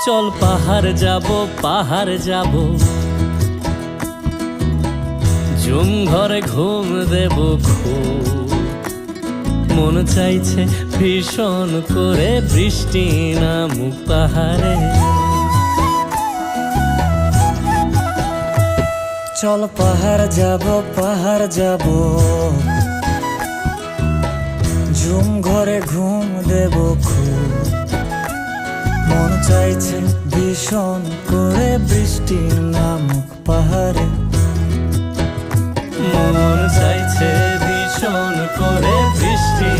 চল পাহাড় যাব ঝুম ঘরে ঘুম দেব খুব। মন চাইছে ভীষণ করে বৃষ্টি নামুক পাহাড়ে। চল পাহাড় যাব ঝুম ঘরে ঘুম দেব খুব। মন চাইছে ভীষণ করে বৃষ্টি নামুক পাহাড়ে। মন চাইছে ভীষণ করে বৃষ্টি